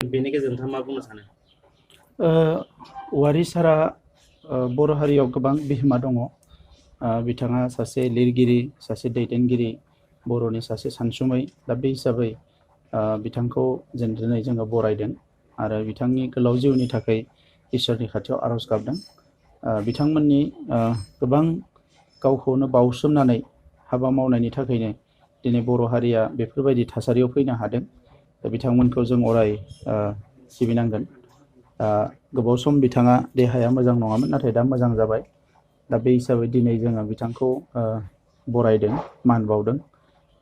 बेनि गेजेरजों नोंथाङा मा बुंनो सानो? वारिसारा बर' हारियाव गोबां बिहोमा दङ। बिथाङा सासे लिरगिरि, सासे दैदेनगिरि, बर'नि सासे सानसुमै। दा बे हिसाबै बिथांखौ जों दिनै जोङो बरायदों आरो बिथांनि गोलाव जिउनि थाखाय इसोरनि खाथियाव आर'ज गाबदों। बिथांमोननि गोबां गावखौनो बावसोमनानै हाबा मावनायनि थाखायनो दिनै बर' हारिया बेफोरबायदि थासारियाव फैनो हादों। दा बिथांमोनखौ जों अराय सिबिनांगोन। गोबाव सम बिथाङा देहाया मोजां नङामोन, नाथाय दा मोजां जाबाय। दा बे हिसाबै दिनै जोङो बिथांखौ बरायदों, मान बावदों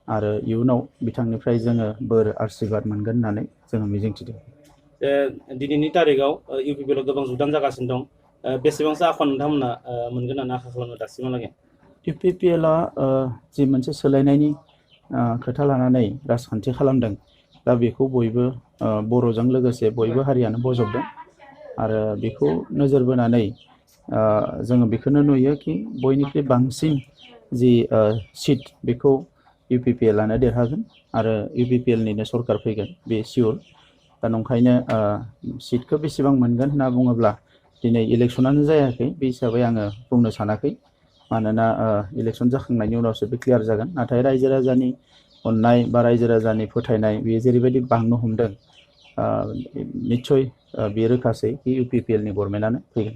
आरो इयुनाव बिथांनिफ्राय जोङो बोर आशीर्बाद मोनगोन होननानै जोङो मिजिंथिदों। दिनैनि तारिखआव इउपिपिएलआव गोबां जुदान जागासिनो दं। बेसेबांसो आखन नोंथांमोना मोनगोन होननानै आसा खालामो दासिमहालागै? इउपिपिएलआ जि मोनसे सोलायनायनि खोथा लानानै राजखान्थि खालामदों, दा बेखौ बयबो बर'जों लोगोसे बयबो हारियानो बजबदों आरो बेखौ नोजोर बोनानै जोङो बेखौनो नुयो कि बयनिख्रुइ बांसिन जि सिट बेखौ इउपिपिएलआनो देरहागोन आरो इउपिपिएलनिनो सरकार फैगोन, बे सियर। दा नंखायनो सिटखौ बेसेबां मोनगोन होनना बुङोब्ला दिनै इलेक्सनानो जायाखै, बे हिसाबै आङो बुंनो सानाखै। मानोना इलेक्सन जाखांनायनि उनावसो बे क्लियार जागोन। नाथाय रायजो राजानि अननाय बा रायजो राजानि फोथायनाय बेयो जेरैबायदि बांनो हमदों, निस्सय बेयो रोखासै कि इउपिपिएलनि गभर्नमेन्टआनो फैगोन।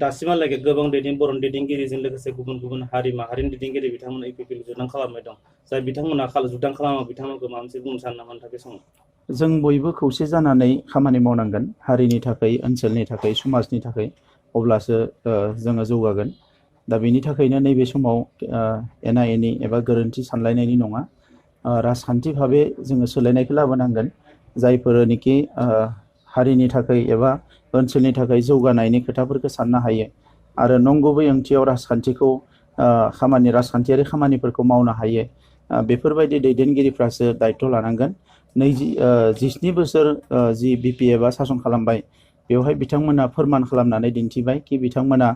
दासिमहालागै गोबां बर'नि दैदेनगिरिजों लोगोसे गुबुन गुबुन हारि माहारिनि दैदेनगिरि बिथांमोना इउपिपिएल जुदान खालामबाय दं। जाय बिथांमोना जुदान खालामा बिथांमोनखौ माबा मोनसे बुंनो सानो नामा नोंथाङा बे समाव? जों बयबो खौसे जानानै खामानि मावनांगोन, हारिनि थाखाय, ओनसोलनि थाखाय, समाजनि थाखाय। अब्लासो जोङो जौगागोन। दा बेनि थाखायनो नैबे समाव एना एनि एबा गोरोन्थि सानलायनायनि नङा। राजखान्थि भाबै जोङो सोलायनायखौ लाबोनांगोन। जायफोरनिखि हारिनि थाखाय एबा ओनसोलनि थाखाय जौगानायनि खोथाफोरखौ साननो हायो आरो नंगुबै ओंथियाव राजखान्थियारि खामानिफोरखौ मावनो हायो, बेफोरबायदि दैदेनगिरिफ्रासो दायथ' लानांगोन। 27 बोसोर जि बिपिएफआ सासन खालामबाय, बेवहाय बिथांमोना फोरमान खालामनानै दिन्थिबाय कि बिथांमोना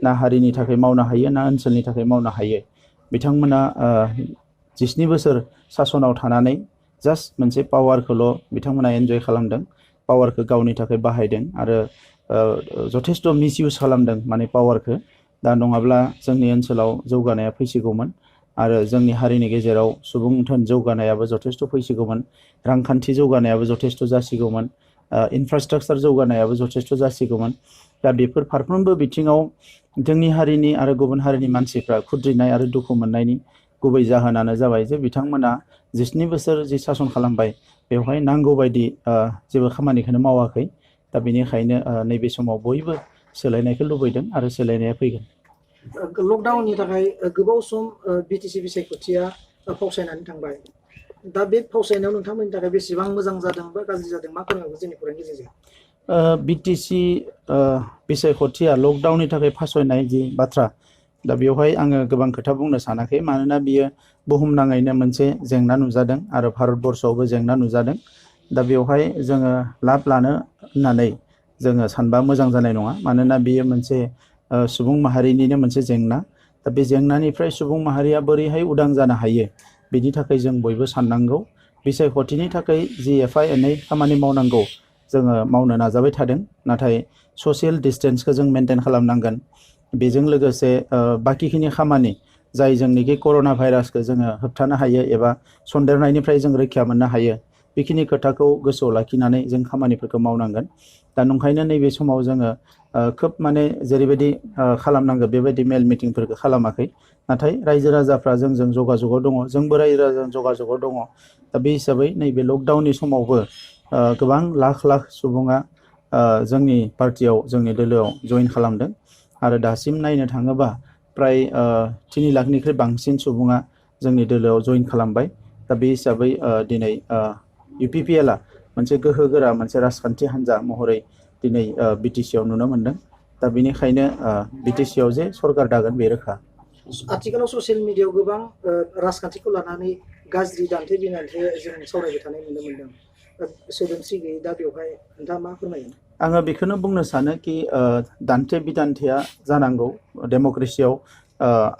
ना हारिनि थाखाय मावनो हायो ना ओनसोलनि थाखाय मावनो हायो। बिथांमोना 27 बोसोर सासनाव थानानै जास्ट मोनसे पावारखौल' बिथांमोना एन्जय खालामदों, पावारखौ गावनि थाखाय बाहायदों आरो जथेस्थ' मिसइउज खालामदों माने पावारखौ। दा नङाब्ला जोंनि ओनसोलाव जौगानाया फैसिगौमोन आरो जोंनि हारिनि गेजेराव सुबुं धोन जौगानायाबो जथेस्थ' फैसिगौमोन, रांखान्थि जौगानायाबो जथेस्थ' जासिगौमोन, इनफ्रास्ट्राक्चार जौगानायाबो जथेस्थ' जासिगौमोन। दा बेफोर फारफ्रोमबो बिथिङाव जोंनि हारिनि आरो गुबुन हारिनि मानसिफ्रा खुद्रिनाय आरो दुखु मोननायनि गुबै जाहोनानो जाबाय जे बिथांमोना 27 बोसोर जि सासन खालामबाय, बेवहाय नांगौ बायदि जेबो खामानिखौनो मावाखै। दा बेनिखायनो नैबे समाव बयबो सोलायनायखौ लुबैदों आरो सोलायनाया फैगोन। लकडाउननि थाखाय गोबाव सम बिटिसि बिसायख'थिया फावसायनानै थांबाय। दा बे फावसायनायाव नोंथांमोननि थाखाय बेसेबां मोजां जादों बा गाज्रि जादों, मा फोरमायगोन जोंनि खौरांनि गेजेरजों? बिटिसि बिसायख'थिया लकडाउननि थाखाय फावसायनाय जि बाथ्रा, दा बेवहाय आङो गोबां खोथा बुंनो सानाखै। मानोना बियो बुहुमनाङैनो मोनसे जेंना नुजादों आरो भारतबर्षआवबो जेंना नुजादों। दा बेवहाय जोङो लाब लानो होननानै जोङो सानबा मोजां जानाय नङा। मानोना बेयो मोनसे सुबुं माहारिनिनो मोनसे जेंना। दा बे जेंनानिफ्राय सुबुं माहारिया बोरैहाय उदां जानो हायो, बेनि थाखाय जों बयबो साननांगौ। बिसायख'थिनि थाखाय जि एफा एनै खामानि मावनांगौ जोङो मावनो नाजाबाय थादों, नाथाय ससियेल डिस्टेन्सखौ जों मेनटेन खालामनांगोन। बेजों लोगोसे बाकिखिनि खामानि जाय जोंनिखि कर'ना भाइरासखौ जोङो होबथानो हायो एबा सन्देरनायनिफ्राय जों रैखा मोननो हायो, बेखिनि खोथाखौ गोसोआव लाखिनानै जों खामानिफोरखौ मावनांगोन। दा नंखायनो नैबे समाव जोङो खोब माने जेरैबायदि खालामनांगौ बेबायदि मेल मिटिंफोरखौ खालामाखै। नाथाय रायजो राजाफ्रा जोंजों जगाजगाव दङ, जोंबो रायजो राजाजों जगाजगाव दङ। दा बे हिसाबै नैबे लकडाउननि समावबो गोबां लाख लाख सुबुङा जोंनि पार्टियाव, जोंनि दोलोआव जइन खालामदों आरो दासिम नायनो थाङोबा प्राय 3 लाखनिख्रुइ बांसिन सुबुङा जोंनि दोलोआव जइन खालामबाय। दा बे हिसाबै दिनै इउपिपिएलआ मोनसे गोहोगोरा मोनसे राजखान्थि हान्जा महरै दिनै बिटिसिआव नुनो मोन्दों। दा बेनिखायनो बिटिसिआव जे सरकार दागोन बे रोखा। आथिखालाव ससियेल मिडियायाव गोबां राजखान्थिखौ लानानै गाज्रि दान्थे बिदान्थे जों सावरायबाय थानाय नुनो मोन्दों। सोदोमस्रि गैयै, दा बेवहाय नोंथाङा मा फोरमायगोन? आङो बेखौनो बुंनो सानो कि दान्थे बिदान्थेया जानांगौ, डेम'क्रेसियाव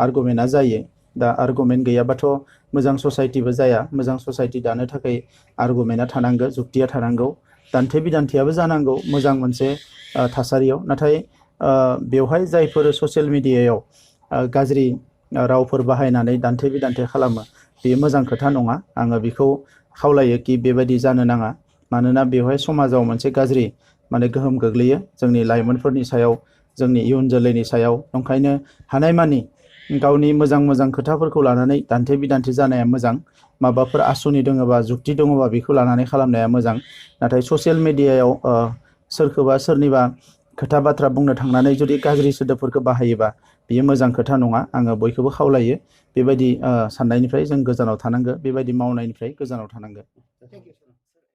आर्गुमेन्टआ जायो। दा आर्गुमेन्ट गैयाबाथ' मोजां ससाइटिबो जाया। मोजां ससाइटि दानो थाखाय आर्गुमेन्टआ थानांगौ, जुक्तिया थानांगौ। दान्थे बिदान्थेयाबो जानांगौ मोजां मोनसे थासारियाव, नाथाय बेवहाय जायफोर ससियेल मिडियायाव गाज्रि रावफोर बाहायनानै दान्थे बिदान्थे खालामो बेयो मोजां खोथा नङा। आङो बेखौ खावलायो कि बेबायदि जानो नाङा, मानोना बेवहाय समाजाव मोनसे गाज्रि माने गोहोम गोग्लैयो जोंनि लाइमोनफोरनि सायाव, जोंनि इयुन जोलैनि सायाव। ओंखायनो हानायमानि गावनि मोजां मोजां खोथाफोरखौ लानानै दान्थे बिदान्थे जानाया मोजां, माबाफोर आसुनि दङबा जुक्ति दङबा बेखौ लानानै खालामनाया मोजां। नाथाय ससियेल मिडियायाव सोरखौबा सोरनिबा खोथा बाथ्रा बुंनो थांनानै जुदि गाज्रि सोदोबफोरखौ बाहायोबा बेयो मोजां खोथा नङा। आङो बयखौबो खावलायो बेबायदि साननायनिफ्राय जों गोजानाव थानांगो, बेबायदि मावनायनिफ्राय गोजानाव थानांगो। Thank you.